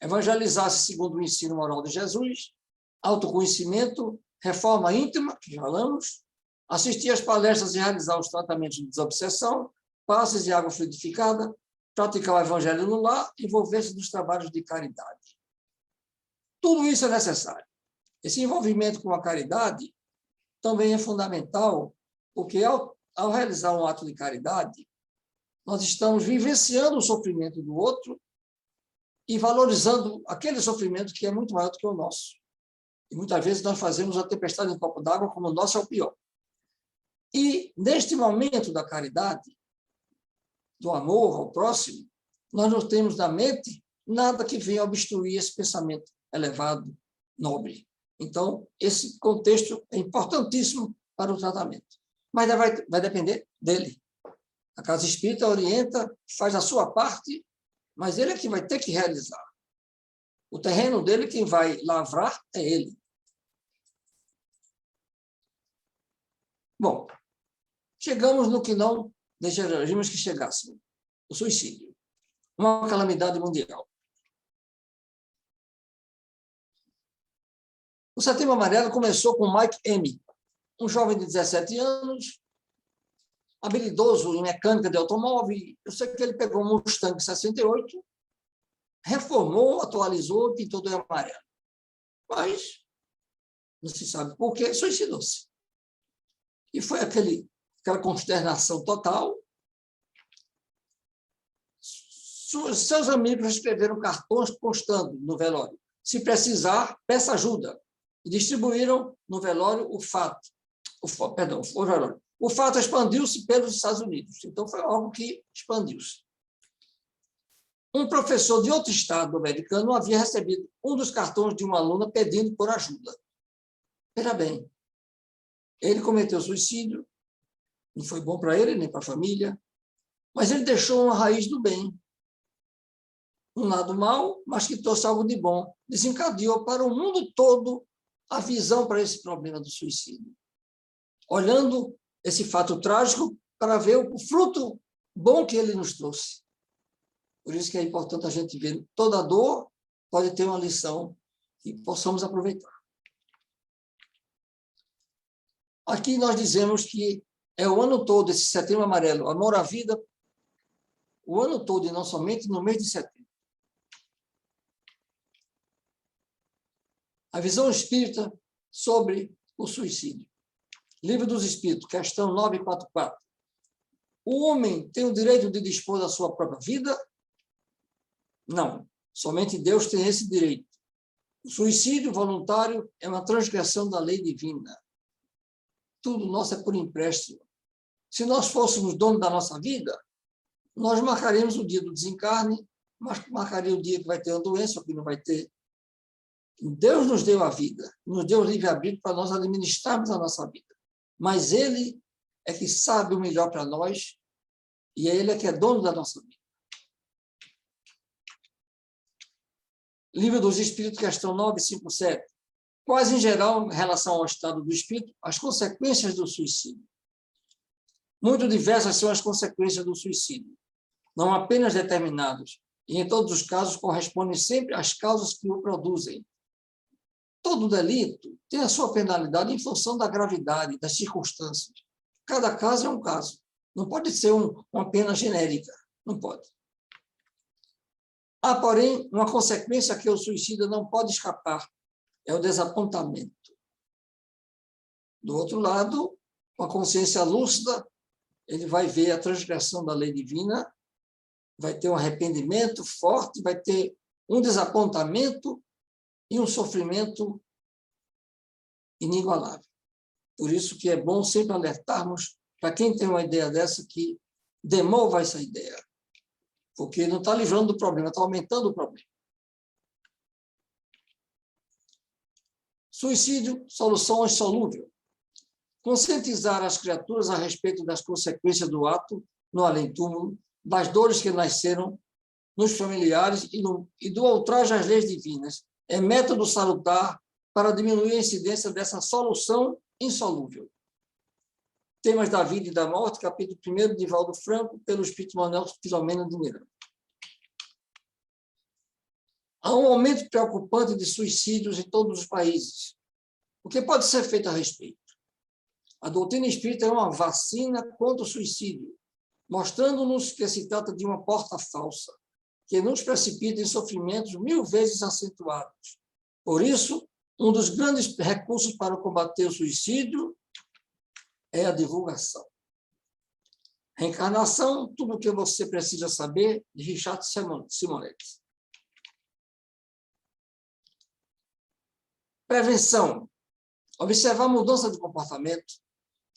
Evangelizar-se segundo o ensino moral de Jesus, autoconhecimento, reforma íntima, que já falamos, assistir às palestras e realizar os tratamentos de desobsessão, passes de água fluidificada, praticar o evangelho no lar, envolver-se nos trabalhos de caridade. Tudo isso é necessário. Esse envolvimento com a caridade também é fundamental, porque ao realizar um ato de caridade, nós estamos vivenciando o sofrimento do outro e valorizando aquele sofrimento que é muito maior do que o nosso. E muitas vezes nós fazemos a tempestade em um copo d'água como o nosso é o pior. E, neste momento da caridade, do amor ao próximo, nós não temos na mente nada que venha obstruir esse pensamento elevado, nobre. Então, esse contexto é importantíssimo para o tratamento. Mas vai depender dele. A casa espírita orienta, faz a sua parte, mas ele é que vai ter que realizar. O terreno dele, quem vai lavrar, é ele. Bom, chegamos no que não desejaríamos que chegássemos, o suicídio, uma calamidade mundial. O Setembro Amarelo começou com Mike M., um jovem de 17 anos, habilidoso em mecânica de automóvel. Eu sei que ele pegou um Mustang 68, reformou, atualizou, pintou de amarelo. Mas não se sabe por que, suicidou-se. E foi aquela consternação total. Seus amigos escreveram cartões postando no velório: se precisar, peça ajuda. E distribuíram no velório o fato. O velório. O fato expandiu-se pelos Estados Unidos. Então, foi algo que expandiu-se. Um professor de outro estado americano havia recebido um dos cartões de uma aluna pedindo por ajuda. Veja bem, ele cometeu suicídio, não foi bom para ele nem para a família, mas ele deixou uma raiz do bem. Um lado mau, mas que trouxe algo de bom. Desencadeou para o mundo todo a visão para esse problema do suicídio. Olhando esse fato trágico para ver o fruto bom que ele nos trouxe. Por isso que é importante a gente ver toda dor pode ter uma lição que possamos aproveitar. Aqui nós dizemos que é o ano todo, esse Setembro Amarelo, amor à vida, o ano todo e não somente no mês de setembro. A visão espírita sobre o suicídio. Livro dos Espíritos, questão 944. O homem tem o direito de dispor da sua própria vida? Não. Somente Deus tem esse direito. O suicídio voluntário é uma transgressão da lei divina. Tudo nosso é por empréstimo. Se nós fôssemos donos da nossa vida, nós marcaríamos o dia do desencarne, marcaria o dia que vai ter uma doença ou que não vai ter. Deus nos deu a vida, nos deu o livre-arbítrio para nós administrarmos a nossa vida. Mas Ele é que sabe o melhor para nós e Ele é que é dono da nossa vida. Livro dos Espíritos, questão 957. Quais, em geral, em relação ao estado do espírito, as consequências do suicídio? Muito diversas são as consequências do suicídio, não apenas determinadas, e em todos os casos correspondem sempre às causas que o produzem. Todo delito tem a sua penalidade em função da gravidade, das circunstâncias. Cada caso é um caso. Não pode ser uma pena genérica. Não pode. Há, porém, uma consequência que o suicida não pode escapar. É o desapontamento. Do outro lado, com a consciência lúcida, ele vai ver a transgressão da lei divina, vai ter um arrependimento forte, vai ter um desapontamento e um sofrimento inigualável. Por isso que é bom sempre alertarmos para quem tem uma ideia dessa que demova essa ideia, porque não está livrando do problema, está aumentando o problema. Suicídio, solução insolúvel. Conscientizar as criaturas a respeito das consequências do ato no além-túmulo, das dores que nasceram nos familiares e do ultraje às leis divinas é método salutar para diminuir a incidência dessa solução insolúvel. Temas da Vida e da Morte, capítulo 1 de Valdo Franco, pelo Espírito Manuel Filomeno de Miranda. Há um aumento preocupante de suicídios em todos os países. O que pode ser feito a respeito? A doutrina espírita é uma vacina contra o suicídio, mostrando-nos que se trata de uma porta falsa, que nos precipita em sofrimentos 1000 vezes acentuados. Por isso, um dos grandes recursos para combater o suicídio é a divulgação. Reencarnação, tudo o que você precisa saber, de Richard Simonetti. Prevenção. Observar a mudança de comportamento,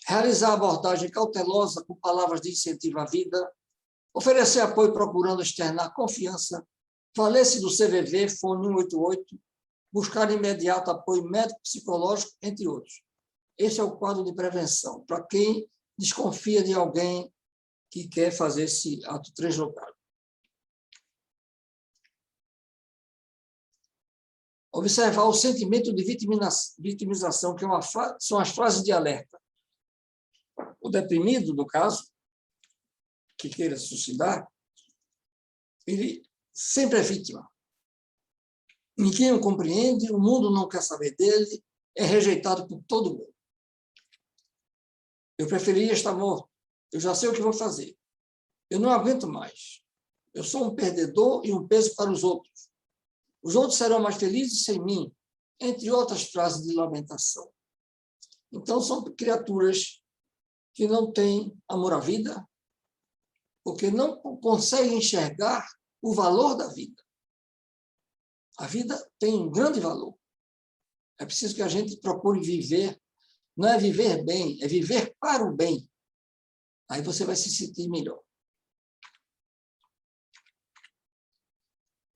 realizar abordagem cautelosa com palavras de incentivo à vida, oferecer apoio procurando externar confiança, valer-se do CVV, fone 188, buscar imediato apoio médico-psicológico, entre outros. Esse é o quadro de prevenção, para quem desconfia de alguém que quer fazer esse ato translocado. Observar o sentimento de vitimização, que são as frases de alerta. O deprimido, no caso, que queira se suicidar, ele sempre é vítima. Ninguém o compreende, o mundo não quer saber dele, é rejeitado por todo mundo. Eu preferia estar morto. Eu já sei o que vou fazer. Eu não aguento mais. Eu sou um perdedor e um peso para os outros. Os outros serão mais felizes sem mim, entre outras frases de lamentação. Então, são criaturas que não têm amor à vida, porque não conseguem enxergar o valor da vida. A vida tem um grande valor. É preciso que a gente procure viver, não é viver bem, é viver para o bem. Aí você vai se sentir melhor.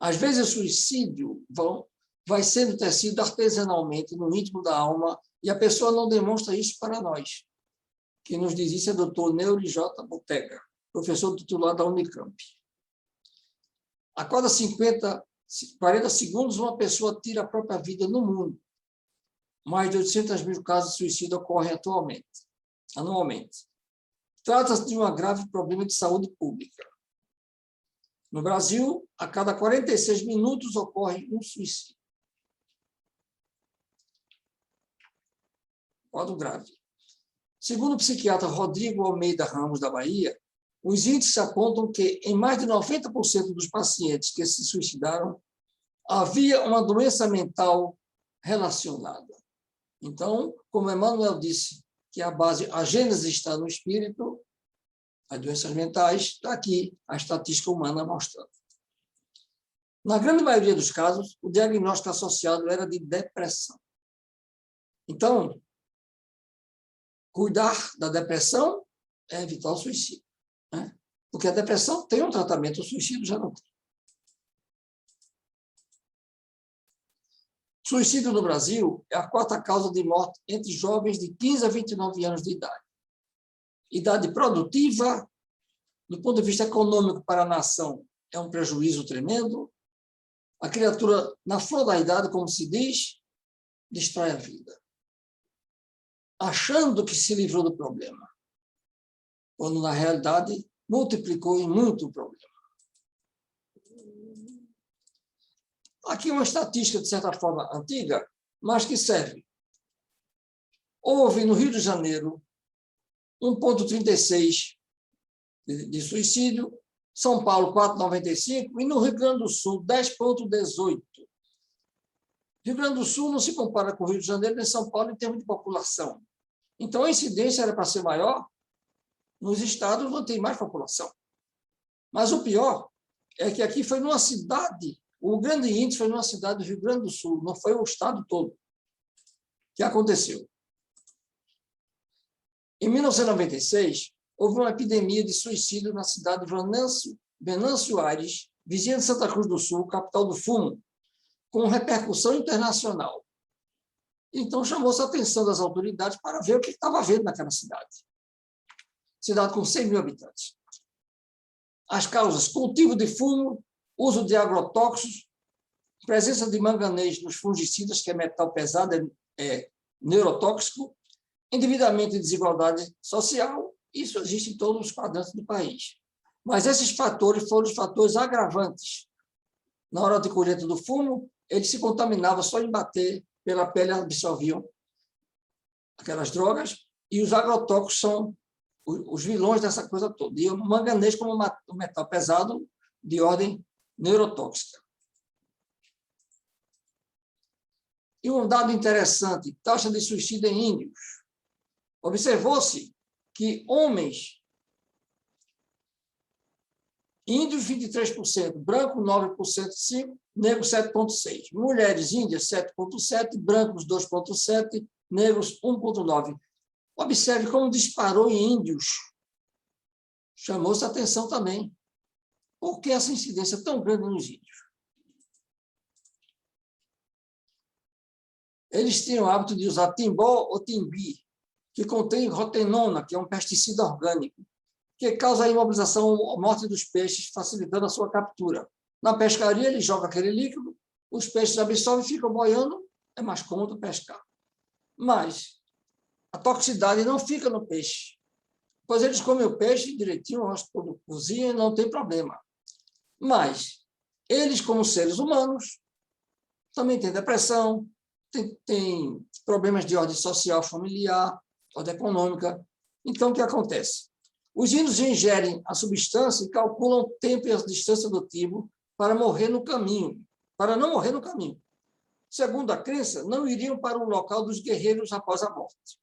Às vezes, o suicídio vai sendo tecido artesanalmente no íntimo da alma e a pessoa não demonstra isso para nós. Quem nos diz isso é o Dr. Neuri J. Bottega, professor titular da Unicamp. A cada 40 segundos, uma pessoa tira a própria vida no mundo. Mais de 800 mil casos de suicídio ocorrem anualmente. Trata-se de um grave problema de saúde pública. No Brasil, a cada 46 minutos ocorre um suicídio. Quadro grave. Segundo o psiquiatra Rodrigo Almeida Ramos, da Bahia, os índices apontam que, em mais de 90% dos pacientes que se suicidaram, havia uma doença mental relacionada. Então, como Emmanuel disse, que a gênese está no espírito, as doenças mentais, está aqui a estatística humana mostrando. Na grande maioria dos casos, o diagnóstico associado era de depressão. Então, cuidar da depressão é evitar o suicídio, né? Porque a depressão tem um tratamento, o suicídio já não tem. Suicídio no Brasil é a quarta causa de morte entre jovens de 15 a 29 anos de idade. Idade produtiva, do ponto de vista econômico para a nação, é um prejuízo tremendo. A criatura, na flor da idade, como se diz, destrói a vida, achando que se livrou do problema, quando, na realidade, multiplicou em muito o problema. Aqui uma estatística, de certa forma, antiga, mas que serve. Houve, no Rio de Janeiro, 1,36 de suicídio, São Paulo, 4,95, e no Rio Grande do Sul, 10,18. Rio Grande do Sul não se compara com o Rio de Janeiro nem São Paulo em termos de população. Então, a incidência era para ser maior nos estados onde tem mais população. Mas o pior é que aqui foi numa cidade, o grande índice foi numa cidade do Rio Grande do Sul, não foi o estado todo que aconteceu. Em 1996, houve uma epidemia de suicídio na cidade de Venâncio Aires, vizinha de Santa Cruz do Sul, capital do fumo, com repercussão internacional. Então, chamou-se a atenção das autoridades para ver o que estava havendo naquela cidade. Cidade com 100 mil habitantes. As causas: cultivo de fumo, uso de agrotóxicos, presença de manganês nos fungicidas, que é metal pesado, é neurotóxico, endividamento e desigualdade social. Isso existe em todos os quadrantes do país. Mas esses fatores foram os fatores agravantes. Na hora de colheita do fumo, ele se contaminava só em bater, pela pele absorviam aquelas drogas, e os agrotóxicos são os vilões dessa coisa toda. E o manganês como um metal pesado de ordem neurotóxica. E um dado interessante, taxa de suicídio em índios. Observou-se que homens, índios 23%, branco 9%, 5%, negros 7,6%, mulheres índias 7,7%, brancos 2,7%, negros 1,9%. Observe como disparou em índios. Chamou-se a atenção também. Por que essa incidência tão grande nos índios? Eles tinham o hábito de usar timbó ou timbi, que contém rotenona, que é um pesticida orgânico, que causa a imobilização ou morte dos peixes, facilitando a sua captura. Na pescaria, ele joga aquele líquido, os peixes absorvem e ficam boiando, é mais cômodo pescar. Mas a toxicidade não fica no peixe, pois eles comem o peixe direitinho, acho que quando cozinha, não tem problema. Mas eles, como seres humanos, também têm depressão, têm problemas de ordem social, familiar, ordem econômica. Então, o que acontece? Os índios ingerem a substância e calculam o tempo e a distância do timbo para morrer no caminho, para não morrer no caminho. Segundo a crença, não iriam para o local dos guerreiros após a morte.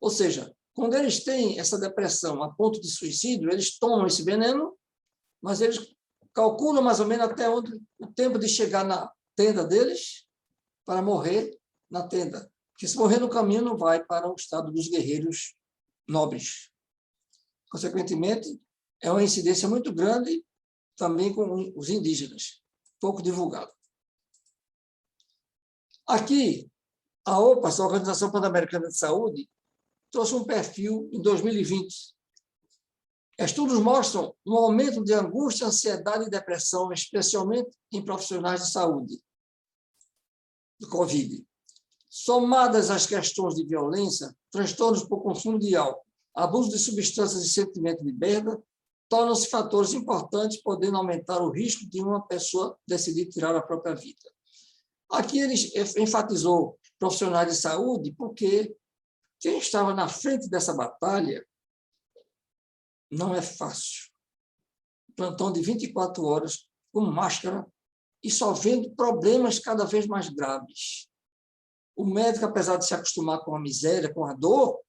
Ou seja, quando eles têm essa depressão a ponto de suicídio, eles tomam esse veneno, mas eles calculam mais ou menos até onde o tempo de chegar na tenda deles para morrer na tenda. Porque se morrer no caminho, não vai para o estado dos guerreiros nobres. Consequentemente, é uma incidência muito grande também com os indígenas, pouco divulgado. Aqui, a OPAS, a Organização Pan-Americana de Saúde, trouxe um perfil em 2020. Estudos mostram um aumento de angústia, ansiedade e depressão, especialmente em profissionais de saúde, do Covid. Somadas às questões de violência, transtornos por consumo de álcool, abuso de substâncias e sentimento de perda, tornam-se fatores importantes, podendo aumentar o risco de uma pessoa decidir tirar a própria vida. Aqui ele enfatizou profissionais de saúde, porque quem estava na frente dessa batalha não é fácil. Plantão de 24 horas, com máscara, e só vendo problemas cada vez mais graves. O médico, apesar de se acostumar com a miséria, com a dor,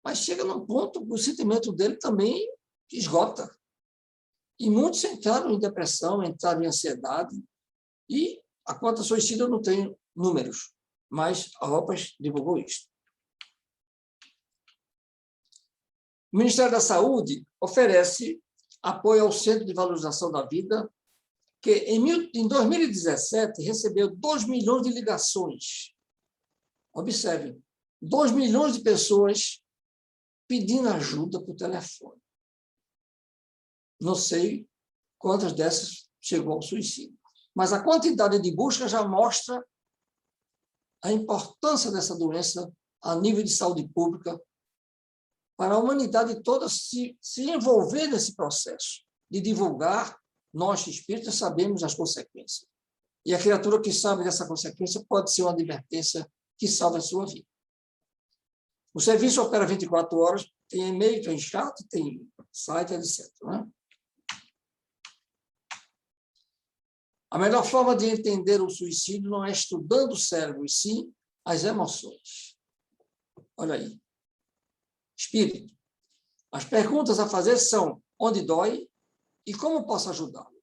mas chega num ponto que o sentimento dele também esgota. E muitos entraram em depressão, entraram em ansiedade, e a conta suicida eu não tenho números, mas a OPAS divulgou isso. O Ministério da Saúde oferece apoio ao Centro de Valorização da Vida, que em 2017 recebeu 2 milhões de ligações. Observem, 2 milhões de pessoas pedindo ajuda por telefone. Não sei quantas dessas chegou ao suicídio, mas a quantidade de buscas já mostra a importância dessa doença a nível de saúde pública para a humanidade toda se envolver nesse processo de divulgar. Nós, espíritas, sabemos as consequências. E a criatura que sabe dessa consequência pode ser uma advertência que salva a sua vida. O serviço opera 24 horas, tem e-mail, tem chat, tem site, etc. Né? A melhor forma de entender o suicídio não é estudando o cérebro, e sim as emoções. Olha aí. Espírito. As perguntas a fazer são: onde dói e como posso ajudá-lo?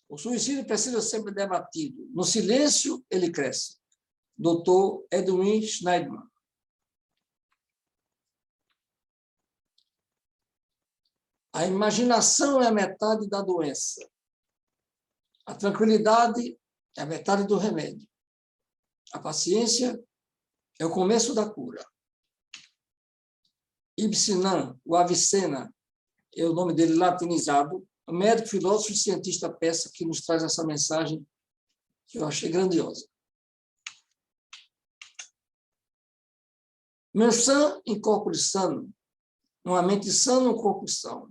O suicídio precisa ser debatido. No silêncio, ele cresce. Dr. Edwin Schneidman. A imaginação é a metade da doença. A tranquilidade é a metade do remédio. A paciência é o começo da cura. Ibn o Avicena, é o nome dele latinizado, médico, filósofo e cientista persa, que nos traz essa mensagem que eu achei grandiosa. Mensam in corpore sano, uma mente sana, um corpo são.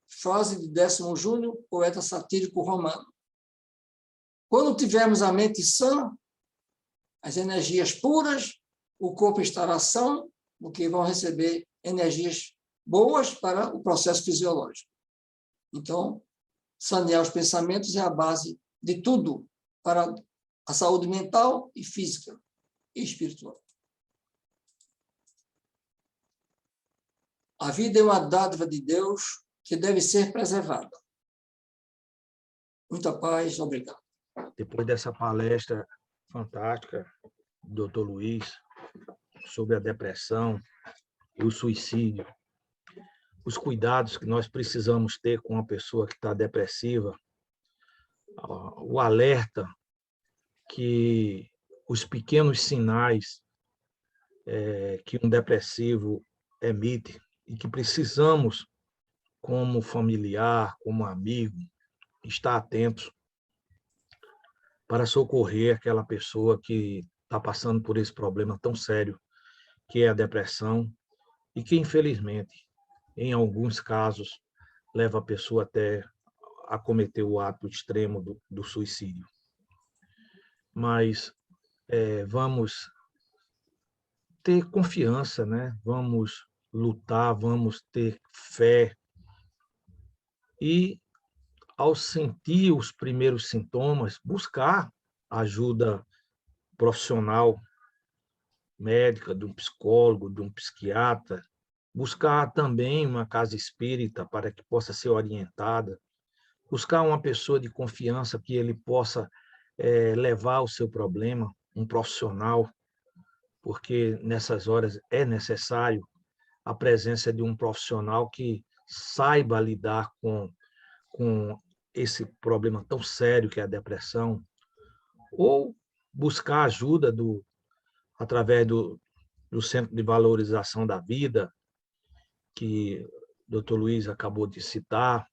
Frase de Décimo Júnior, poeta satírico romano. Quando tivermos a mente sã, as energias puras, o corpo estará são, porque vão receber energias boas para o processo fisiológico. Então, sanear os pensamentos é a base de tudo para a saúde mental e física e espiritual. A vida é uma dádiva de Deus que deve ser preservada. Muita paz, obrigado. Depois dessa palestra fantástica, do Dr. Luiz, sobre a depressão e o suicídio, os cuidados que nós precisamos ter com uma pessoa que está depressiva, o alerta que os pequenos sinais que um depressivo emite e que precisamos, como familiar, como amigo, estar atentos para socorrer aquela pessoa que está passando por esse problema tão sério, que é a depressão, e que, infelizmente, em alguns casos, leva a pessoa até a cometer o ato extremo do suicídio. Mas vamos ter confiança, né? Vamos lutar, vamos ter fé. E, ao sentir os primeiros sintomas, buscar ajuda profissional, médica, de um psicólogo, de um psiquiatra, buscar também uma casa espírita para que possa ser orientada, buscar uma pessoa de confiança que ele possa levar o seu problema, um profissional, porque nessas horas é necessário a presença de um profissional que saiba lidar com esse problema tão sério que é a depressão, ou buscar ajuda através do Centro de Valorização da Vida, que o Dr. Luiz acabou de citar,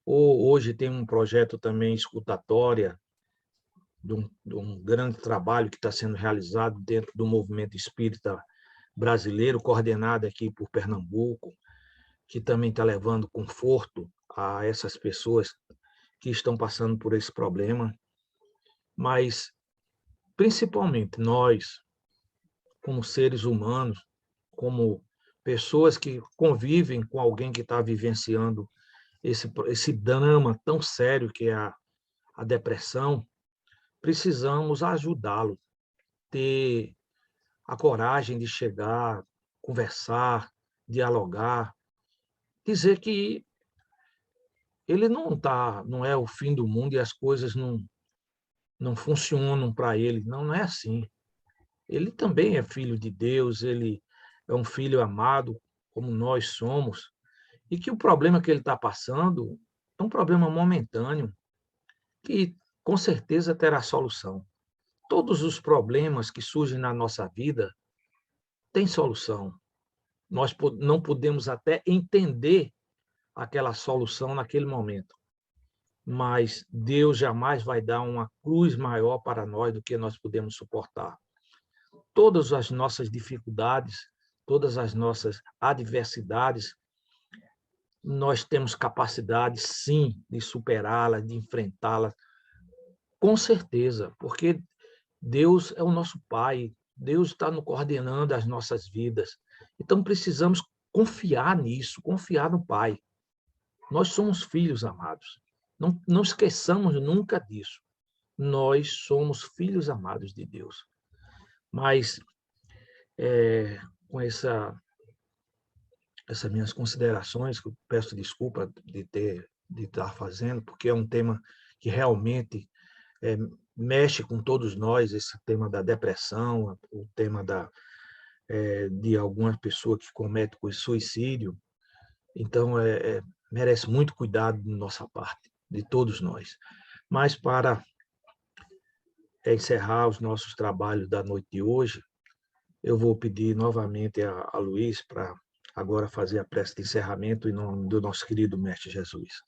ou hoje tem um projeto também escutatória, de um grande trabalho que está sendo realizado dentro do movimento espírita brasileiro, coordenado aqui por Pernambuco, que também está levando conforto a essas pessoas que estão passando por esse problema. Mas, principalmente, nós, como seres humanos, como pessoas que convivem com alguém que está vivenciando esse drama tão sério que é a depressão, precisamos ajudá-lo, ter a coragem de chegar, conversar, dialogar, dizer que ele não é o fim do mundo e as coisas não funcionam para ele. Não, não é assim. Ele também é filho de Deus, ele é um filho amado, como nós somos, e que o problema que ele está passando é um problema momentâneo, que com certeza terá solução. Todos os problemas que surgem na nossa vida têm solução. Nós não podemos até entender aquela solução naquele momento, mas Deus jamais vai dar uma cruz maior para nós do que nós podemos suportar. Todas as nossas dificuldades, todas as nossas adversidades, nós temos capacidade, sim, de superá-las, de enfrentá-las, com certeza, porque Deus é o nosso Pai, Deus está nos coordenando as nossas vidas. Então, precisamos confiar nisso, confiar no Pai. Nós somos filhos amados. Não esqueçamos nunca disso. Nós somos filhos amados de Deus. Mas, com essas minhas considerações, que eu peço desculpa de estar fazendo, porque é um tema que realmente mexe com todos nós, esse tema da depressão, o tema de algumas pessoas que cometem suicídio. Então, merece muito cuidado de nossa parte, de todos nós. Mas, para encerrar os nossos trabalhos da noite de hoje, eu vou pedir novamente a Luiz para agora fazer a prece de encerramento em nome do nosso querido Mestre Jesus.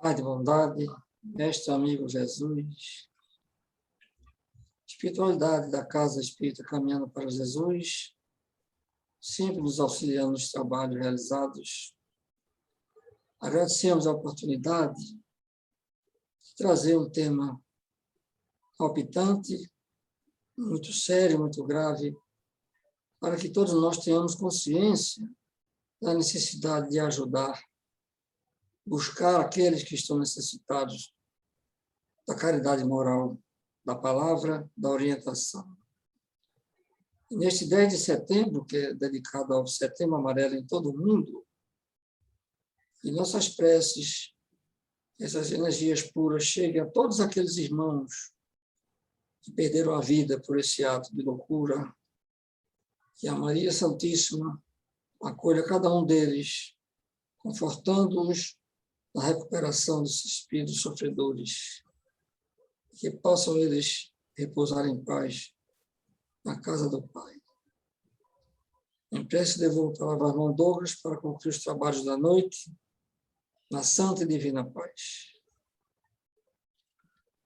Pai de bondade, Mestre amigo Jesus, espiritualidade da Casa Espírita Caminhando para Jesus, sempre nos auxiliando nos trabalhos realizados. Agradecemos a oportunidade de trazer um tema palpitante, muito sério, muito grave, para que todos nós tenhamos consciência da necessidade de ajudar, buscar aqueles que estão necessitados da caridade moral, da palavra, da orientação. E neste 10 de setembro, que é dedicado ao Setembro Amarelo em todo o mundo, que nossas preces, essas energias puras cheguem a todos aqueles irmãos que perderam a vida por esse ato de loucura, que a Maria Santíssima acolha cada um deles, confortando-os na recuperação desses espíritos sofredores, que possam eles repousar em paz na casa do Pai. Em prece, devolvo a palavra ao irmão Douglas para concluir os trabalhos da noite, na santa e divina paz.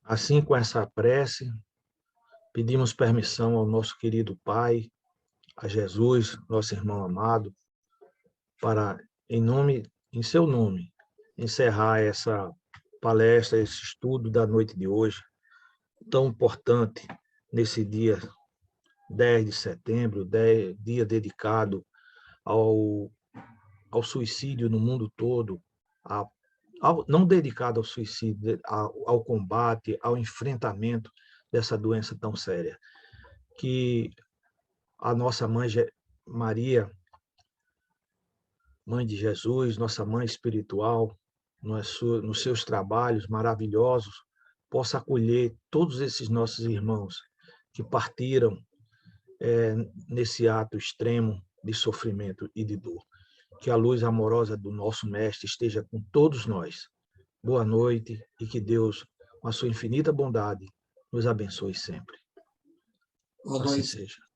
Assim, com essa prece, pedimos permissão ao nosso querido Pai a Jesus, nosso irmão amado, para, em seu nome, encerrar essa palestra, esse estudo da noite de hoje, tão importante, nesse dia 10 de setembro, dia dedicado ao suicídio no mundo todo, não dedicado ao suicídio, ao combate, ao enfrentamento dessa doença tão séria. Que a nossa mãe Maria, mãe de Jesus, nossa mãe espiritual, nos seus trabalhos maravilhosos, possa acolher todos esses nossos irmãos que partiram nesse ato extremo de sofrimento e de dor. Que a luz amorosa do nosso Mestre esteja com todos nós. Boa noite e que Deus, com a sua infinita bondade, nos abençoe sempre. Boa Assim noite. seja.